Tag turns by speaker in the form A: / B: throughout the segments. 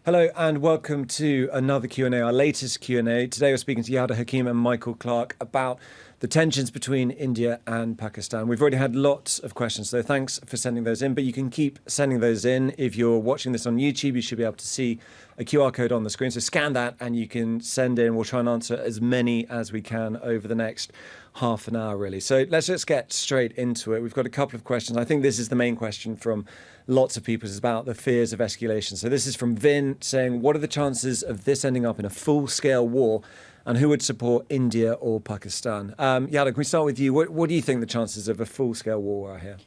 A: Hello and welcome to another Q&A, our latest Q&A. Today we're speaking to Yalda Hakim and Michael Clarke about the tensions between India and Pakistan. We've already had lots of questions, so thanks for sending those in, but you can keep sending those in. If you're watching this on YouTube, you should be able to see a QR code on the screen, so scan that and you can send in. We'll try and answer as many as we can over the next half an hour, really. So let's just get straight into it. We've got a couple of questions. I think this is the main question from lots of people, is about the fears of escalation. So this is from Vin saying, what are the chances of this ending up in a full-scale war, and who would support India or Pakistan? Yalda, can we start with you? What do you think the chances of a full-scale war are here?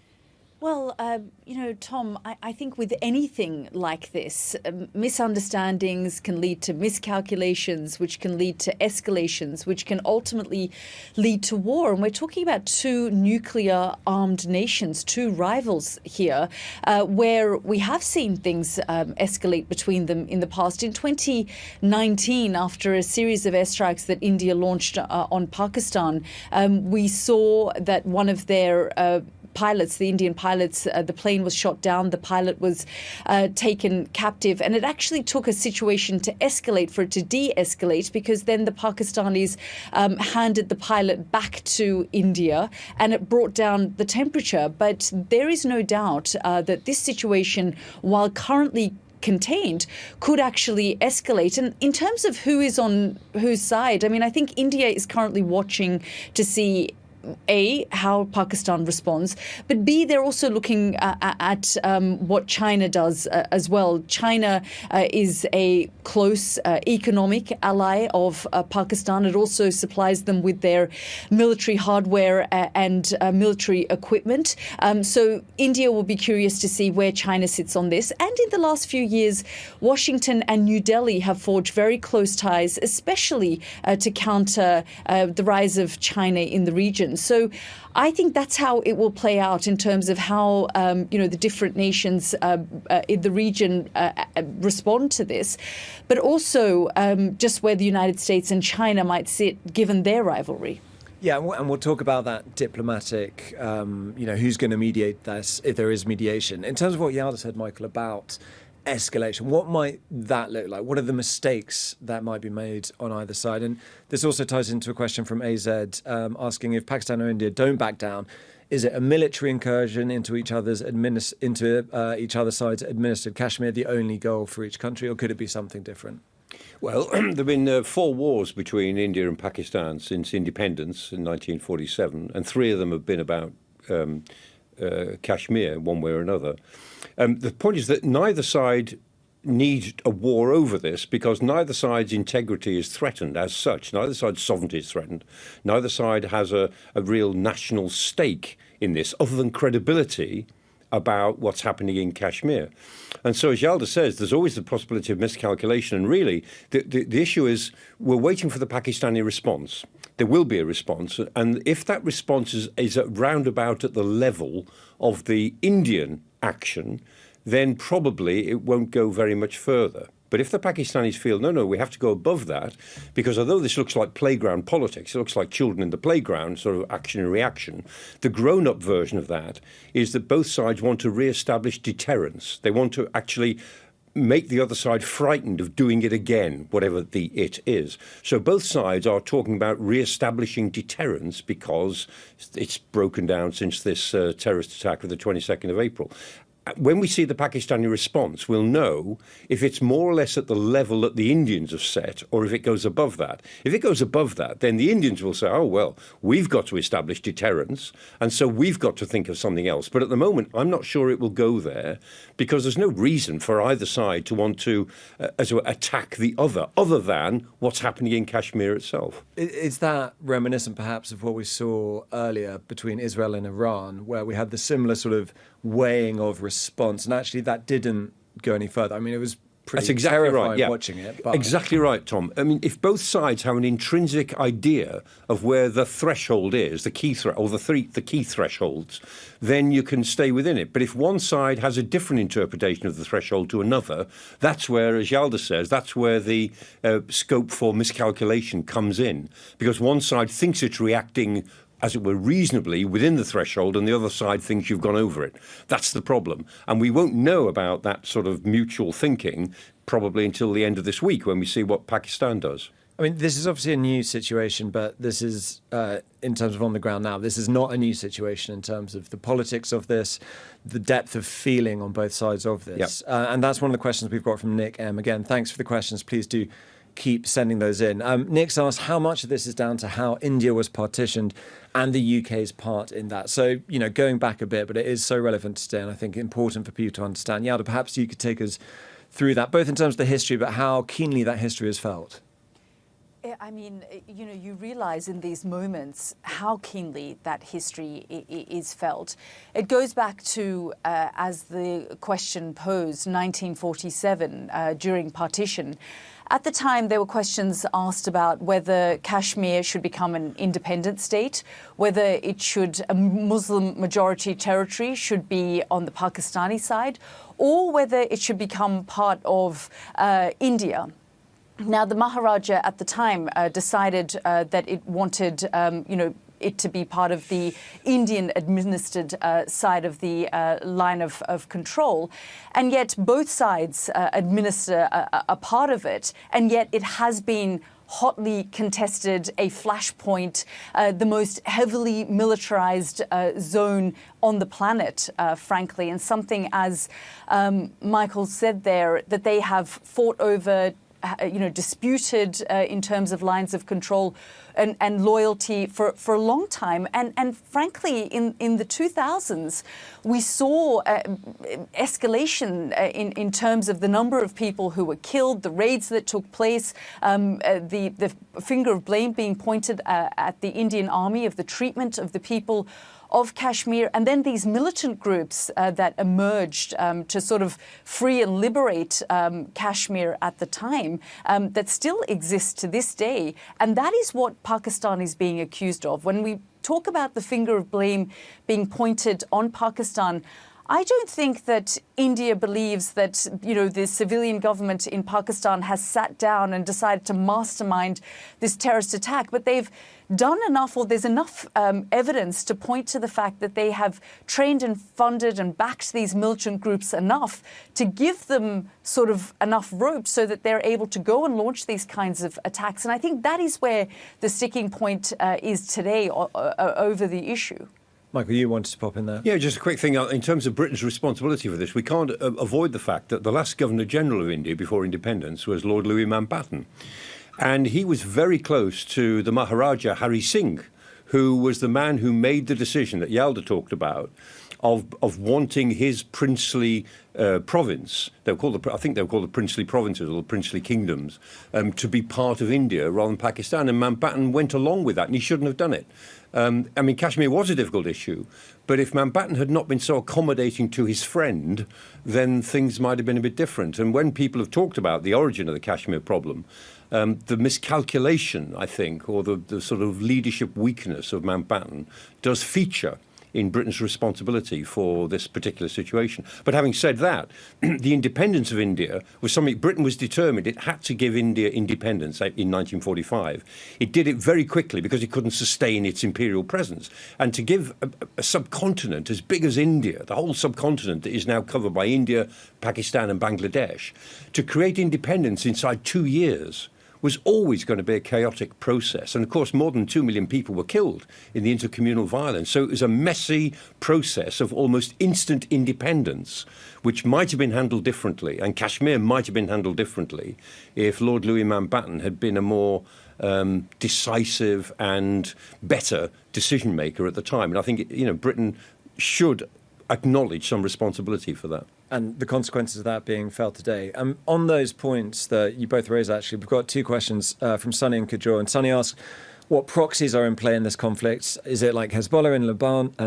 B: Well, Tom, I think with anything like this, misunderstandings can lead to miscalculations, which can lead to escalations, which can ultimately lead to war. And we're talking about two nuclear armed nations, two rivals here, where we have seen things escalate between them in the past. In 2019, after a series of airstrikes that India launched on Pakistan, we saw that one of their pilots, the Indian pilots, the plane was shot down, the pilot was taken captive, and it actually took a situation to escalate for it to de-escalate, because then the Pakistanis handed the pilot back to India and it brought down the temperature. But there is no doubt that this situation, while currently contained, could actually escalate. And in terms of who is on whose side, I mean, I think India is currently watching to see A, how Pakistan responds, but B, they're also looking at what China does as well. China is a close economic ally of Pakistan. It also supplies them with their military hardware and military equipment. So India will be curious to see where China sits on this. And in the last few years, Washington and New Delhi have forged very close ties, especially to counter the rise of China in the region. So I think that's how it will play out in terms of how the different nations in the region respond to this, but also just where the United States and China might sit given their rivalry.
A: Yeah, and we'll talk about that diplomatic, who's going to mediate this, if there is mediation. In terms of what Yalda said, Michael, about escalation, what might that look like? What are the mistakes that might be made on either side? And this also ties into a question from AZ asking, if Pakistan or India don't back down, is it a military incursion into each other's side's administered Kashmir, the only goal for each country, or could it be something different?
C: Well, there have been 4 wars between India and Pakistan since independence in 1947, and 3 of them have been about Kashmir, one way or another. The point is that neither side needs a war over this, because neither side's integrity is threatened as such. Neither side's sovereignty is threatened. Neither side has a real national stake in this, other than credibility about what's happening in Kashmir. And so, as Yalda says, there's always the possibility of miscalculation. And really, the issue is we're waiting for the Pakistani response. There will be a response. And if that response is at roundabout at the level of the Indian action, then probably it won't go very much further. But if the Pakistanis feel, no, we have to go above that, because although this looks like playground politics, it looks like children in the playground, sort of action and reaction, the grown-up version of that is that both sides want to re-establish deterrence. They want to actually make the other side frightened of doing it again, whatever the it is. So both sides are talking about re-establishing deterrence, because it's broken down since this terrorist attack of the 22nd of April. When we see the Pakistani response, we'll know if it's more or less at the level that the Indians have set, or if it goes above that. If it goes above that, then the Indians will say, oh, well, we've got to establish deterrence, and so we've got to think of something else. But at the moment, I'm not sure it will go there, because there's no reason for either side to want to attack the other than what's happening in Kashmir itself.
A: Is that reminiscent, perhaps, of what we saw earlier between Israel and Iran, where we had the similar sort of weighing of response, and actually that didn't go any further? I mean, it was pretty terrifying watching it. But
C: exactly right, Tom. I mean, if both sides have an intrinsic idea of where the threshold is, the key thresholds, then you can stay within it. But if one side has a different interpretation of the threshold to another, that's where, as Yalda says, that's where the scope for miscalculation comes in, because one side thinks it's reacting as it were, reasonably within the threshold, and the other side thinks you've gone over it. That's the problem. And we won't know about that sort of mutual thinking probably until the end of this week when we see what Pakistan does.
A: I mean, this is obviously a new situation, but this is, in terms of on the ground now, this is not a new situation in terms of the politics of this, the depth of feeling on both sides of this.
C: Yep.
A: And that's one of the questions we've got from Nick M. Again, thanks for the questions. Please do keep sending those in. Nick's asked how much of this is down to how India was partitioned and the UK's part in that. So, going back a bit, but it is so relevant today and I think important for people to understand. Yalda, perhaps you could take us through that, both in terms of the history, but how keenly that history is felt.
B: I mean, you realize in these moments how keenly that history is felt. It goes back to, as the question posed, 1947, during partition. At the time, there were questions asked about whether Kashmir should become an independent state, whether a Muslim majority territory should be on the Pakistani side, or whether it should become part of India. Now, the Maharaja at the time decided that it wanted, it to be part of the Indian-administered side of the line of control. And yet both sides administer a part of it, and yet it has been hotly contested, a flashpoint, the most heavily militarized zone on the planet, frankly, and something, as Michael said there, that they have fought over, disputed in terms of lines of control and loyalty for a long time. And frankly, in the 2000s, we saw escalation in terms of the number of people who were killed, the raids that took place, the finger of blame being pointed at the Indian Army of the treatment of the people of Kashmir, and then these militant groups that emerged to sort of free and liberate Kashmir at the time, that still exist to this day. And that is what Pakistan is being accused of. When we talk about the finger of blame being pointed on Pakistan, I don't think that India believes that, the civilian government in Pakistan has sat down and decided to mastermind this terrorist attack, but they've done enough, or there's enough evidence to point to the fact that they have trained and funded and backed these militant groups enough to give them sort of enough rope so that they're able to go and launch these kinds of attacks. And I think that is where the sticking point is today over the issue.
A: Michael, you wanted to pop in there.
C: Yeah, just a quick thing. In terms of Britain's responsibility for this, we can't avoid the fact that the last Governor-General of India before independence was Lord Louis Mountbatten. And he was very close to the Maharaja Hari Singh, who was the man who made the decision that Yalda talked about of wanting his princely province, I think they were called the princely provinces or the princely kingdoms, to be part of India rather than Pakistan. And Mountbatten went along with that, and he shouldn't have done it. Kashmir was a difficult issue, but if Mountbatten had not been so accommodating to his friend, then things might have been a bit different. And when people have talked about the origin of the Kashmir problem, the miscalculation, I think, or the sort of leadership weakness of Mountbatten does feature in Britain's responsibility for this particular situation. But having said that, the independence of India was something Britain was determined it had to give India independence in 1945. It did it very quickly because it couldn't sustain its imperial presence. And to give a subcontinent as big as India, the whole subcontinent that is now covered by India, Pakistan and Bangladesh, to create independence inside 2 years was always going to be a chaotic process. And of course, more than 2 million people were killed in the intercommunal violence. So it was a messy process of almost instant independence, which might have been handled differently. And Kashmir might have been handled differently if Lord Louis Mountbatten had been a more decisive and better decision maker at the time. And I think, Britain should acknowledge some responsibility for that.
A: And the consequences of that being felt today. On those points that you both raised, actually, we've got two questions from Sunny and Kajor. And Sunny asks, what proxies are in play in this conflict? Is it like Hezbollah in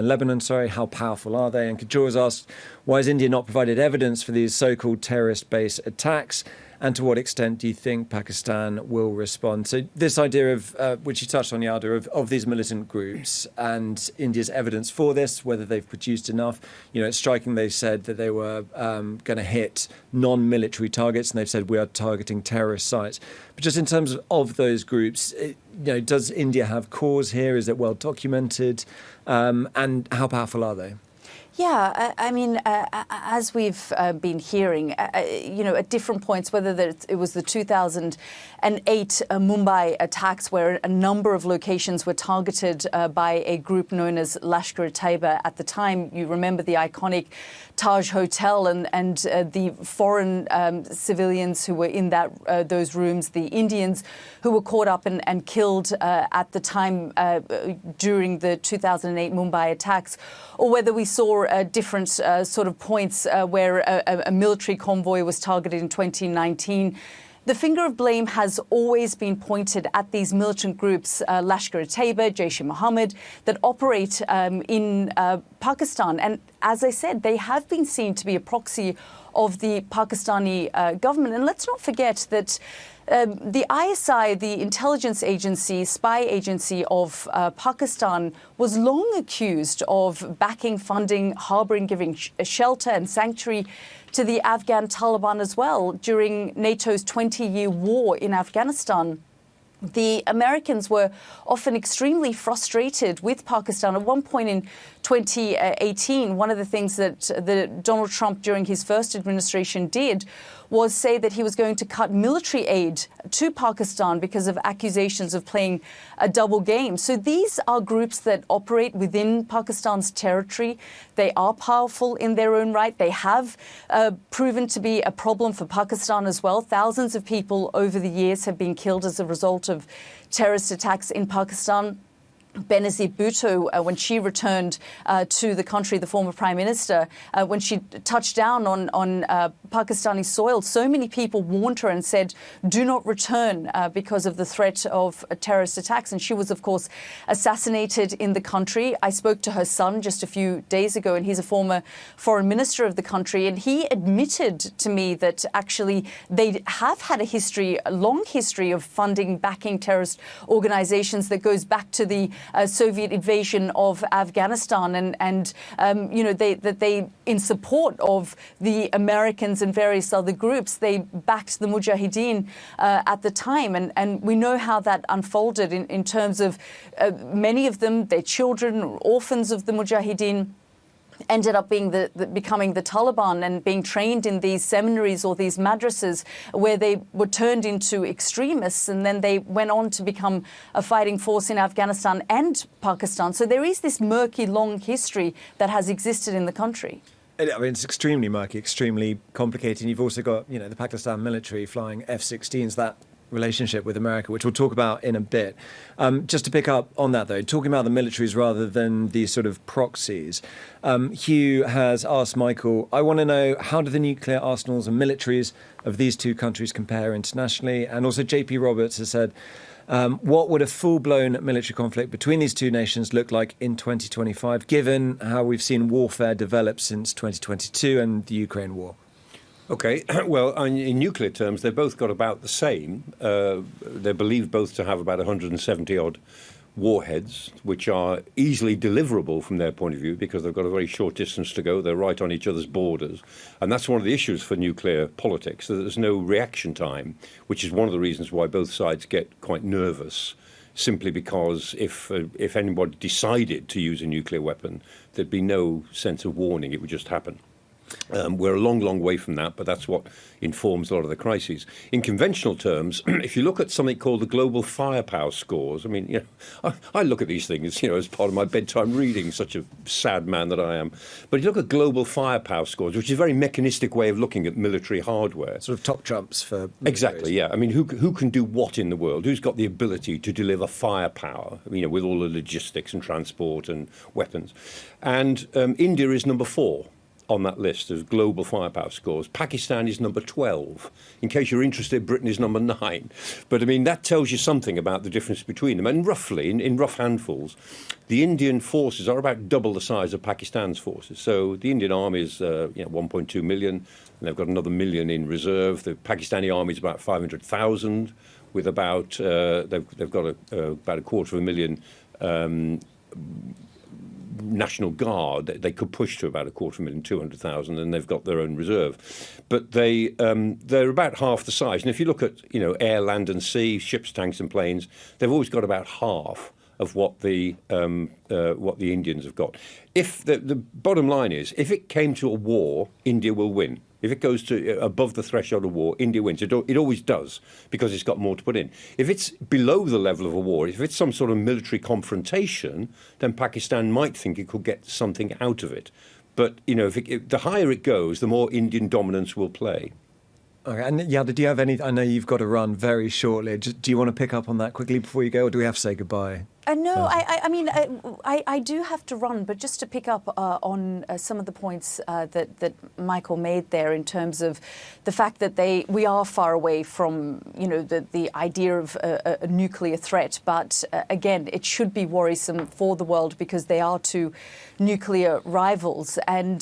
A: Lebanon? How powerful are they? And Kajor has asked, why has India not provided evidence for these so-called terrorist-based attacks? And to what extent do you think Pakistan will respond? So this idea of, which you touched on, Yalda, of these militant groups and India's evidence for this, whether they've produced enough. It's striking they said that they were going to hit non-military targets, and they've said we are targeting terrorist sites. But just in terms of those groups, does India have cause here? Is it well documented? And how powerful are they?
B: Yeah, I mean, as we've been hearing, at different points, whether it was the 2008 Mumbai attacks where a number of locations were targeted by a group known as Lashkar-e-Taiba. At the time, you remember the iconic Taj Hotel and the foreign civilians who were in those rooms, the Indians who were caught up and killed at the time during the 2008 Mumbai attacks, or whether we saw different sort of points where a military convoy was targeted in 2019. The finger of blame has always been pointed at these militant groups, Lashkar-e-Taiba, Jaish-e-Mohammed, that operate in Pakistan. And as I said, they have been seen to be a proxy of the Pakistani government. And let's not forget that the ISI, the intelligence agency, spy agency of Pakistan, was long accused of backing, funding, harboring, giving shelter and sanctuary to the Afghan Taliban as well during NATO's 20-year war in Afghanistan. The Americans were often extremely frustrated with Pakistan. At one point in 2018, one of the things that Donald Trump during his first administration did was say that he was going to cut military aid to Pakistan because of accusations of playing a double game. So these are groups that operate within Pakistan's territory. They are powerful in their own right. They have proven to be a problem for Pakistan as well. Thousands of people over the years have been killed as a result of terrorist attacks in Pakistan. Benazir Bhutto, when she returned to the country, the former prime minister, when she touched down on Pakistani soil, so many people warned her and said, do not return because of the threat of terrorist attacks. And she was, of course, assassinated in the country. I spoke to her son just a few days ago, and he's a former foreign minister of the country. And he admitted to me that actually they have had a long history of funding, backing terrorist organizations that goes back to the Soviet invasion of Afghanistan, and they, in support of the Americans and various other groups, they backed the Mujahideen at the time, and we know how that unfolded in terms of many of them, their children, orphans of the Mujahideen, ended up becoming the Taliban and being trained in these seminaries or these madrasas where they were turned into extremists, and then they went on to become a fighting force in Afghanistan and Pakistan. So there is this murky, long history that has existed in the country.
A: I mean, it's extremely murky, extremely complicated. You've also got, the Pakistan military flying F-16s, that relationship with America, which we'll talk about in a bit. Just to pick up on that, though, talking about the militaries rather than these sort of proxies, Hugh has asked Michael, I want to know, how do the nuclear arsenals and militaries of these two countries compare internationally? And also JP Roberts has said, what would a full-blown military conflict between these two nations look like in 2025, given how we've seen warfare develop since 2022 and the Ukraine war?
C: Okay, well, in nuclear terms, they've both got about the same. They're believed both to have about 170-odd warheads, which are easily deliverable from their point of view because they've got a very short distance to go. They're right on each other's borders. And that's one of the issues for nuclear politics, that there's no reaction time, which is one of the reasons why both sides get quite nervous, simply because if anybody decided to use a nuclear weapon, there'd be no sense of warning. It would just happen. We're a long, long way from that, but that's what informs a lot of the crises. In conventional terms, if you look at something called the global firepower scores, I mean, I look at these things, as part of my bedtime reading, such a sad man that I am. But you look at global firepower scores, which is a very mechanistic way of looking at military hardware.
A: Sort of top trumps for militaries.
C: Exactly, yeah. I mean, who can do what in the world? Who's got the ability to deliver firepower, with all the logistics and transport and weapons? And India is number 4. On that list of global firepower scores. Pakistan is number 12. In case you're interested, Britain is number 9. But I mean, that tells you something about the difference between them. And roughly, in rough handfuls, the Indian forces are about double the size of Pakistan's forces. So the Indian army is 1.2 million, and they've got another million in reserve. The Pakistani army is about 500,000, with about they've got about 250,000 National Guard, they could push to about 250,000, 200,000, and they've got their own reserve. But they're about half the size. And if you look at air, land, and sea, ships, tanks, and planes, they've always got about half of what the Indians have got. If the bottom line is, if it came to a war, India will win. If it goes to above the threshold of war, India wins. It always does, because it's got more to put in. If it's below the level of a war, if it's some sort of military confrontation, then Pakistan might think it could get something out of it. But if the higher it goes, the more Indian dominance will play.
A: Okay, and Yalda, do you have any? I know you've got to run very shortly. Do you want to pick up on that quickly before you go, or do we have to say goodbye?
B: No, I do have to run, but just to pick up on some of the points that Michael made there in terms of the fact that we are far away from the idea of a nuclear threat, but again, it should be worrisome for the world because they are two nuclear rivals. And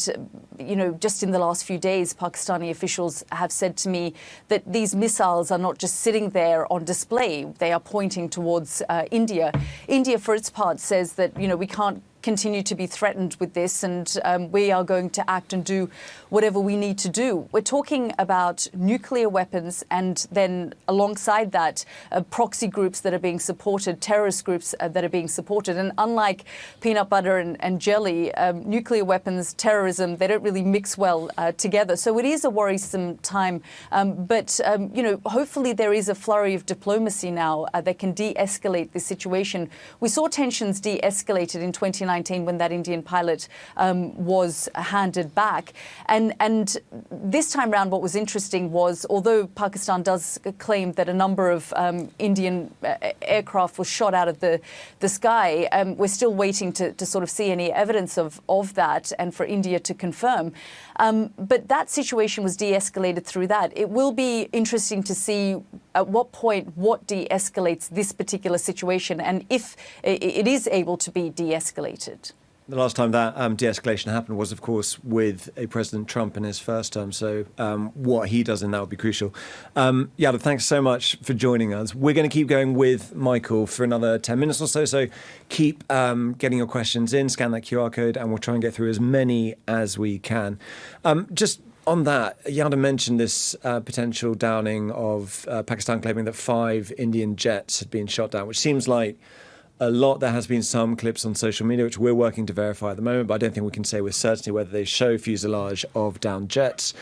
B: just in the last few days, Pakistani officials have said to me that these missiles are not just sitting there on display; they are pointing towards India. India, for its part, says that we can't continue to be threatened with this, and we are going to act and do whatever we need to do. We're talking about nuclear weapons, and then alongside that, proxy groups that are being supported, terrorist groups that are being supported. And unlike peanut butter and jelly, nuclear weapons, terrorism, they don't really mix well together. So it is a worrisome time. But hopefully there is a flurry of diplomacy now that can de-escalate this situation. We saw tensions de-escalated in 2019 when that Indian pilot was handed back. And this time round, what was interesting was, although Pakistan does claim that a number of Indian aircraft was shot out of the sky, we're still waiting to sort of see any evidence of that and for India to confirm. But that situation was de-escalated through that. It will be interesting to see at what point what de-escalates this particular situation and if it is able to be de-escalated.
A: The last time that de-escalation happened was, of course, with a President Trump in his first term. So what he does in that will be crucial. Yalda, thanks so much for joining us. We're going to keep going with Michael for another 10 minutes or so. So keep getting your questions in, scan that QR code, and we'll try and get through as many as we can. Just on that, Yalda mentioned this potential downing of Pakistan claiming that 5 Indian jets had been shot down, which seems like a lot. There has been some clips on social media, which we're working to verify at the moment, but I don't think we can say with certainty whether they show fuselage of downed jets.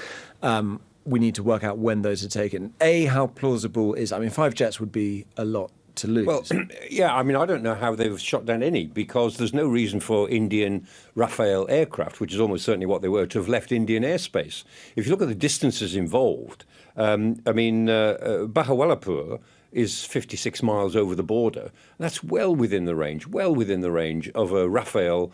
A: We need to work out when those are taken. How plausible is... 5 jets would be a lot to lose.
C: Well, yeah, I don't know how they've shot down any, because there's no reason for Indian Rafale aircraft, which is almost certainly what they were, to have left Indian airspace. If you look at the distances involved, Bahawalpur is 56 miles over the border. That's well within the range of a Rafale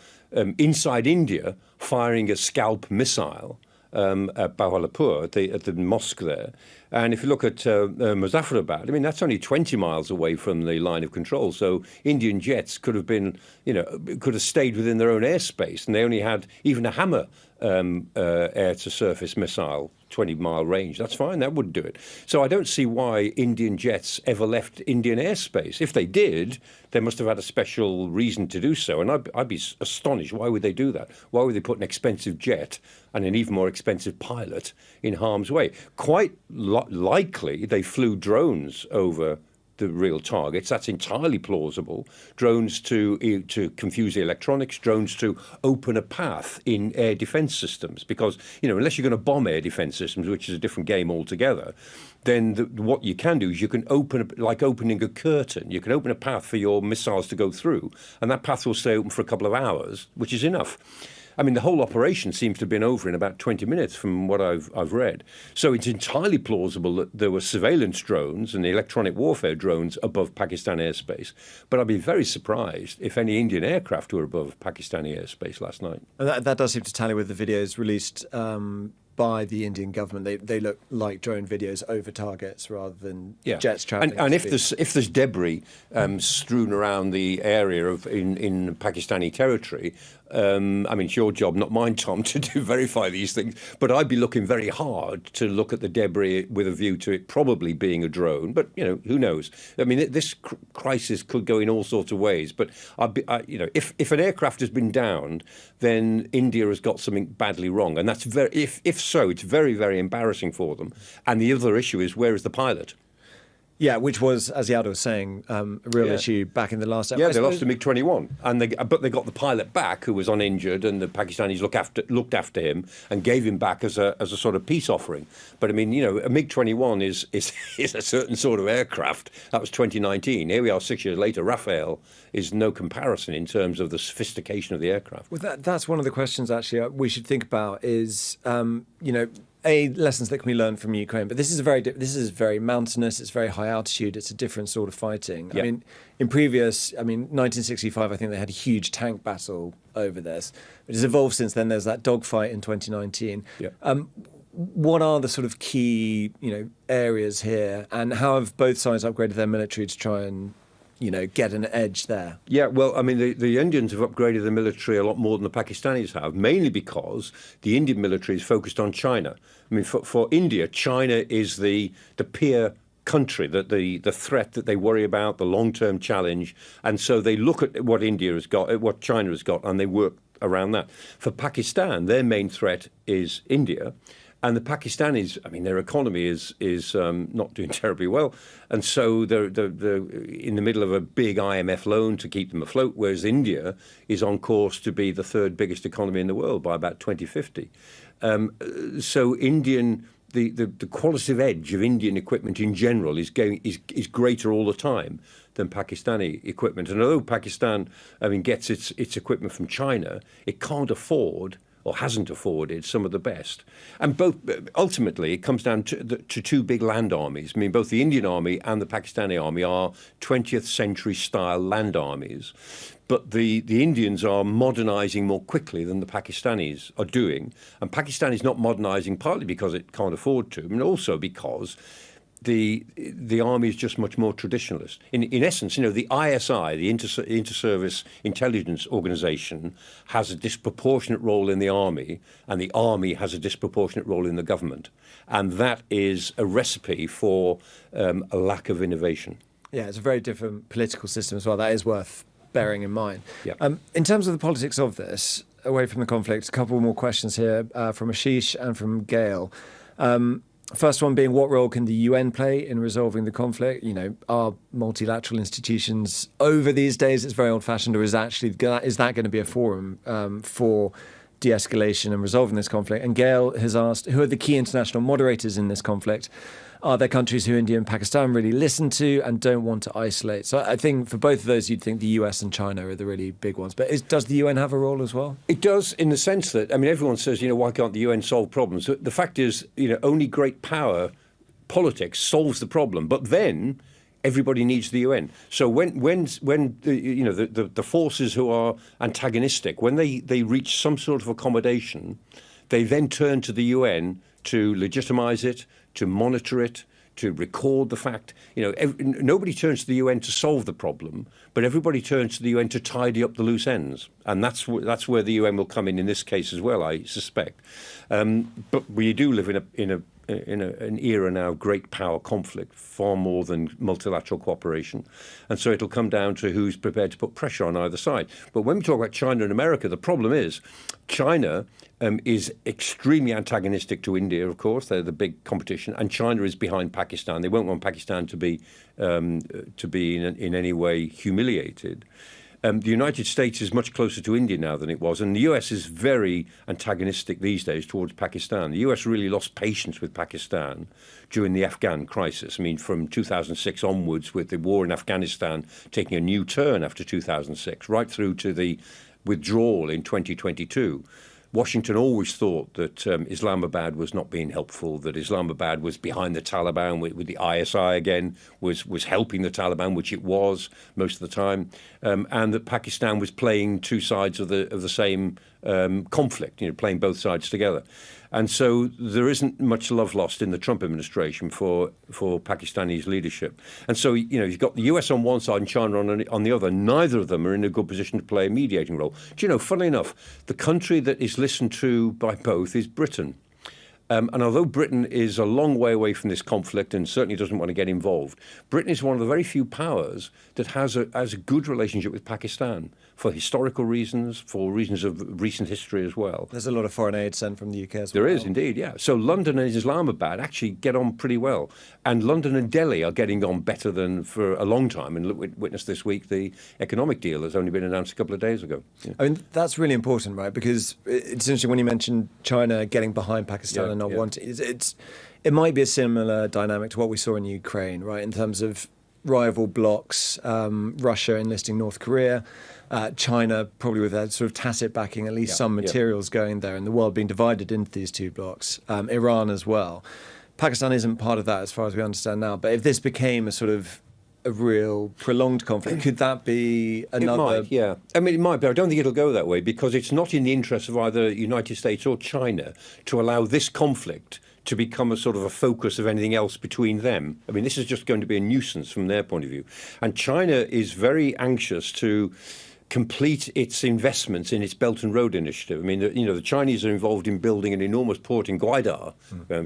C: inside India firing a Scalp missile at Bahawalpur, at the mosque there. And if you look at Muzaffarabad, that's only 20 miles away from the line of control. So Indian jets could have stayed within their own airspace, and they only had even a Hammer air-to-surface missile, 20-mile range. That's fine. That wouldn't do it. So I don't see why Indian jets ever left Indian airspace. If they did, they must have had a special reason to do so. And I'd be astonished. Why would they do that? Why would they put an expensive jet and an even more expensive pilot in harm's way? Quite likely they flew drones over the real targets. That's entirely plausible. Drones to confuse the electronics, drones to open a path in air defense systems, because unless you're going to bomb air defense systems, which is a different game altogether, then what you can do is you can like opening a curtain. You can open a path for your missiles to go through, and that path will stay open for a couple of hours, which is enough. The whole operation seems to have been over in about 20 minutes from what I've read. So it's entirely plausible that there were surveillance drones and electronic warfare drones above Pakistan airspace. But I'd be very surprised if any Indian aircraft were above Pakistani airspace last night.
A: That does seem to tally with the videos released by the Indian government. They look like drone videos over targets rather than jets traveling.
C: And if there's debris strewn around the area in Pakistani territory, I mean, it's your job, not mine, Tom, to verify these things. But I'd be looking very hard to look at the debris with a view to it probably being a drone. But, who knows? I mean, this crisis could go in all sorts of ways. But, if an aircraft has been downed, then India has got something badly wrong. And that's if so, it's very, very embarrassing for them. And the other issue is, where is the pilot?
A: Yeah, which was, as Yalda was saying, a real issue back in the last episode.
C: Yeah, they lost a MiG-21, but they got the pilot back, who was uninjured, and the Pakistanis looked after him and gave him back as a sort of peace offering. But I mean, a MiG-21 is a certain sort of aircraft. That was 2019. Here we are 6 years later. Rafale is no comparison in terms of the sophistication of the aircraft.
A: Well, that's one of the questions actually we should think about is, lessons that can be learned from Ukraine. But this is very mountainous. It's very high altitude. It's a different sort of fighting.
C: Yeah.
A: I mean, 1965, I think they had a huge tank battle over this. It has evolved since then. There's that dogfight in 2019.
C: Yeah.
A: What are the sort of key, areas here, and how have both sides upgraded their military to try and get an edge there?
C: Yeah, well, I mean, the Indians have upgraded the military a lot more than the Pakistanis have, mainly because the Indian military is focused on China. I mean, for India, China is the peer country, the threat that they worry about, the long-term challenge. And so they look at what India has got, at what China has got, and they work around that. For Pakistan, their main threat is India. And the Pakistanis, I mean, their economy is not doing terribly well. And so they're in the middle of a big IMF loan to keep them afloat, whereas India is on course to be the third biggest economy in the world by about 2050. So the qualitative edge of Indian equipment in general is greater all the time than Pakistani equipment. And although Pakistan, gets its equipment from China, it can't afford or hasn't afforded some of the best. And ultimately, it comes down to two big land armies. I mean, both the Indian army and the Pakistani army are 20th century style land armies. But the Indians are modernizing more quickly than the Pakistanis are doing. And Pakistan is not modernizing partly because it can't afford to, and also because the army is just much more traditionalist. In essence, the ISI, the Inter-Service Intelligence Organization, has a disproportionate role in the army, and the army has a disproportionate role in the government. And that is a recipe for a lack of innovation.
A: Yeah, it's a very different political system as well. That is worth bearing in mind.
C: Yeah.
A: In terms of the politics of this, away from the conflict, a couple more questions here from Ashish and from Gail. First one being, what role can the UN play in resolving the conflict? Are multilateral institutions over these days? It's very old-fashioned, or is that going to be a forum for de-escalation and resolving this conflict? And Gail has asked, who are the key international moderators in this conflict? Are there countries who India and Pakistan really listen to and don't want to isolate? So I think for both of those, you'd think the US and China are the really big ones. But does the UN have a role as well?
C: It does, in the sense that, everyone says, why can't the UN solve problems? The fact is, only great power politics solves the problem. But then everybody needs the UN. So when the forces who are antagonistic, when they reach some sort of accommodation, they then turn to the UN to legitimize it, to monitor it, to record the fact. Nobody turns to the UN to solve the problem, but everybody turns to the UN to tidy up the loose ends. And that's where the UN will come in this case as well, I suspect. But we do live in an era now of great power conflict, far more than multilateral cooperation. And so it'll come down to who's prepared to put pressure on either side. But when we talk about China and America, the problem is China is extremely antagonistic to India, of course. They're the big competition. And China is behind Pakistan. They won't want Pakistan to be in any way humiliated. The United States is much closer to India now than it was, and the US is very antagonistic these days towards Pakistan. The US really lost patience with Pakistan during the Afghan crisis. From 2006 onwards, with the war in Afghanistan taking a new turn after 2006, right through to the withdrawal in 2022. Washington always thought that Islamabad was not being helpful, that Islamabad was behind the Taliban, with the ISI again, was helping the Taliban, which it was most of the time, and that Pakistan was playing two sides of the same conflict, playing both sides together. And so there isn't much love lost in the Trump administration for Pakistani's leadership. And so, you've got the US on one side and China on the other. Neither of them are in a good position to play a mediating role. Do you know, funnily enough, the country that is listened to by both is Britain. And although Britain is a long way away from this conflict and certainly doesn't want to get involved, Britain is one of the very few powers that has a good relationship with Pakistan for historical reasons, for reasons of recent history as well.
A: There's a lot of foreign aid sent from the UK as well.
C: There is indeed, yeah. So London and Islamabad actually get on pretty well. And London and Delhi are getting on better than for a long time. And witness this week the economic deal has only been announced a couple of days ago. Yeah.
A: I mean, that's really important, right? Because it's interesting when you mentioned China getting behind Pakistan and not wanting. It might be a similar dynamic to what we saw in Ukraine, right? In terms of rival blocs, Russia enlisting North Korea, China probably with a sort of tacit backing, at least some materials going there, and the world being divided into these two blocs, Iran as well. Pakistan isn't part of that as far as we understand now, but if this became a sort of a real prolonged conflict, could that be another?
C: It might, yeah. I mean, it might, but I don't think it'll go that way because it's not in the interest of either the United States or China to allow this conflict to become a sort of a focus of anything else between them. I mean, this is just going to be a nuisance from their point of view. And China is very anxious to complete its investments in its Belt and Road Initiative. I mean, the Chinese are involved in building an enormous port in Gwadar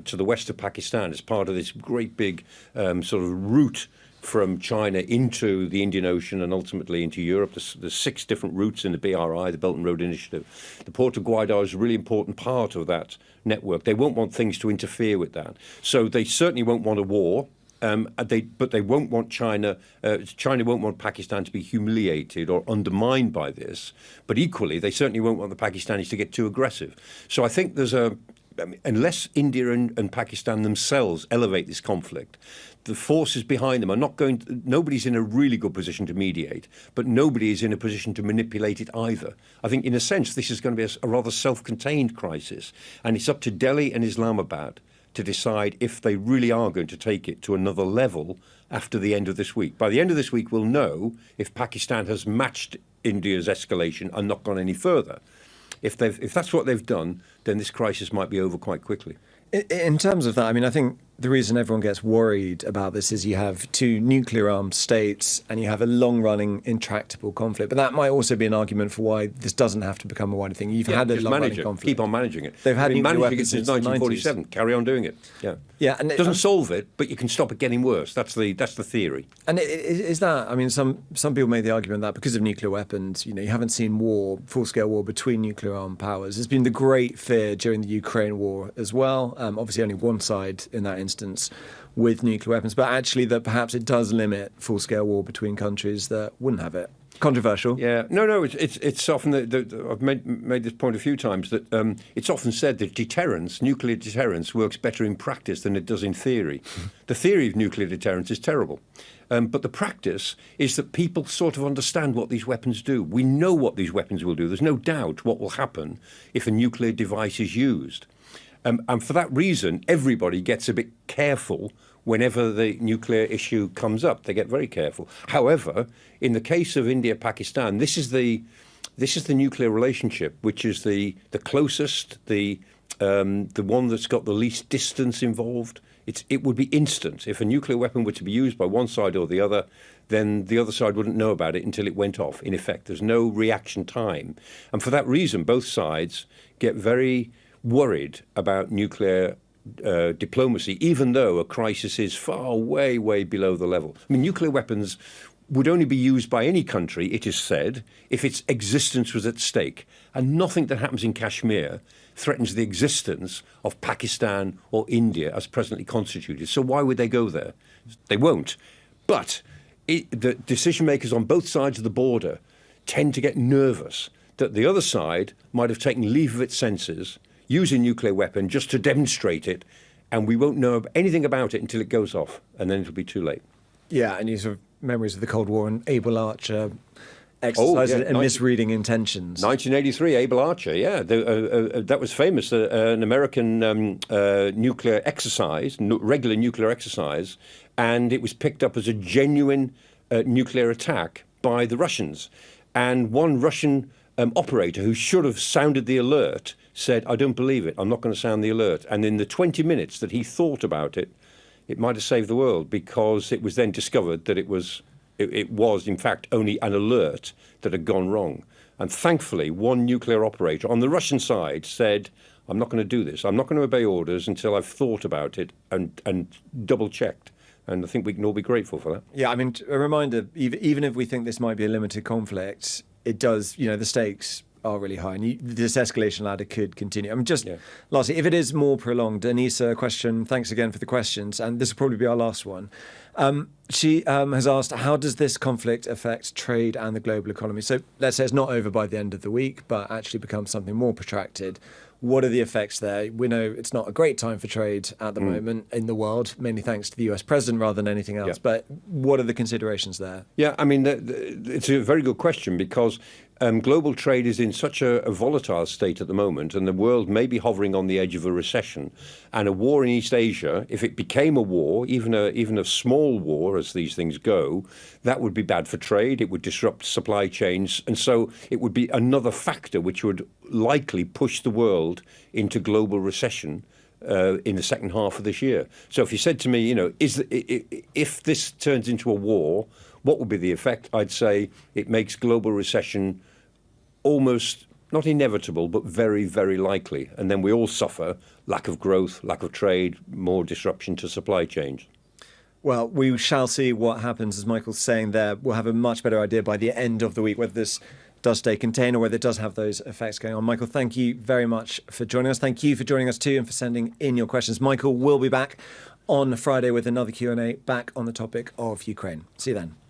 C: to the west of Pakistan as part of this great big sort of route from China into the Indian Ocean and ultimately into Europe. There's 6 different routes in the BRI, the Belt and Road Initiative. The port of Gwadar is a really important part of that network. They won't want things to interfere with that. So they certainly won't want a war. But they won't want China won't want Pakistan to be humiliated or undermined by this. But equally, they certainly won't want the Pakistanis to get too aggressive. So I think unless India and Pakistan themselves elevate this conflict, the forces behind them are nobody's in a really good position to mediate, but nobody is in a position to manipulate it either. I think in a sense, this is going to be a rather self-contained crisis. And it's up to Delhi and Islamabad to decide if they really are going to take it to another level after the end of this week. By the end of this week, we'll know if Pakistan has matched India's escalation and not gone any further. If that's what they've done, then this crisis might be over quite quickly.
A: In terms of that, I mean, I think the reason everyone gets worried about this is you have 2 nuclear-armed states and you have a long-running, intractable conflict. But that might also be an argument for why this doesn't have to become a wider thing. You've had a long-running conflict.
C: Keep on managing it.
A: They've had nuclear
C: managing
A: weapons
C: it since 1947. Carry on doing it. Yeah, and it doesn't solve it, but you can stop it getting worse. That's the theory.
A: And is that? I mean, some people made the argument that because of nuclear weapons, you haven't seen full-scale war between nuclear-armed powers. There's been the great fear during the Ukraine war as well. Obviously, only one side in that instance with nuclear weapons, but actually that perhaps it does limit full-scale war between countries that wouldn't have it. Controversial.
C: Yeah, no. It's often I've made this point a few times that it's often said that nuclear deterrence, works better in practice than it does in theory. The theory of nuclear deterrence is terrible, but the practice is that people sort of understand what these weapons do. We know what these weapons will do. There's no doubt what will happen if a nuclear device is used. And for that reason, everybody gets a bit careful whenever the nuclear issue comes up. They get very careful. However, in the case of India-Pakistan, this is the nuclear relationship which is the closest, the one that's got the least distance involved. It would be instant. If a nuclear weapon were to be used by one side or the other, then the other side wouldn't know about it until it went off. In effect, there's no reaction time. And for that reason, both sides get very worried about nuclear diplomacy, even though a crisis is far, way, way below the level. I mean, nuclear weapons would only be used by any country, it is said, if its existence was at stake. And nothing that happens in Kashmir threatens the existence of Pakistan or India as presently constituted. So why would they go there? They won't. But the decision makers on both sides of the border tend to get nervous that the other side might have taken leave of its senses, use a nuclear weapon just to demonstrate it, and we won't know anything about it until it goes off, and then it'll be too late.
A: Yeah, and you sort of memories of the Cold War and Able Archer exercises and misreading intentions.
C: 1983, Able Archer, yeah. That was famous, an American nuclear exercise, regular nuclear exercise, and it was picked up as a genuine nuclear attack by the Russians. And one Russian operator who should have sounded the alert said, I don't believe it, I'm not going to sound the alert. And in the 20 minutes that he thought about it, it might have saved the world, because it was then discovered that it was in fact only an alert that had gone wrong. And thankfully, one nuclear operator on the Russian side said, I'm not going to do this. I'm not going to obey orders until I've thought about it and double-checked. And I think we can all be grateful for that.
A: Yeah, I mean, a reminder, even if we think this might be a limited conflict, it does, the stakes are really high, and this escalation ladder could continue. I mean, lastly, if it is more prolonged, Anissa, a question, thanks again for the questions, and this will probably be our last one. She has asked, how does this conflict affect trade and the global economy? So let's say it's not over by the end of the week, but actually becomes something more protracted. What are the effects there? We know it's not a great time for trade at the moment in the world, mainly thanks to the US president rather than anything else. Yeah. But what are the considerations there?
C: Yeah, I mean, it's a very good question, because global trade is in such a volatile state at the moment, and the world may be hovering on the edge of a recession. And a war in East Asia, if it became a war, even a small war as these things go, that would be bad for trade. It would disrupt supply chains. And so it would be another factor which would likely push the world into global recession in the second half of this year. So if you said to me, if this turns into a war, what would be the effect? I'd say it makes global recession almost not inevitable, but very, very likely. And then we all suffer lack of growth, lack of trade, more disruption to supply chains.
A: Well, we shall see what happens, as Michael's saying there. We'll have a much better idea by the end of the week whether this does stay contained or whether it does have those effects going on. Michael, thank you very much for joining us. Thank you for joining us too and for sending in your questions. Michael will be back on Friday with another Q&A back on the topic of Ukraine. See you then.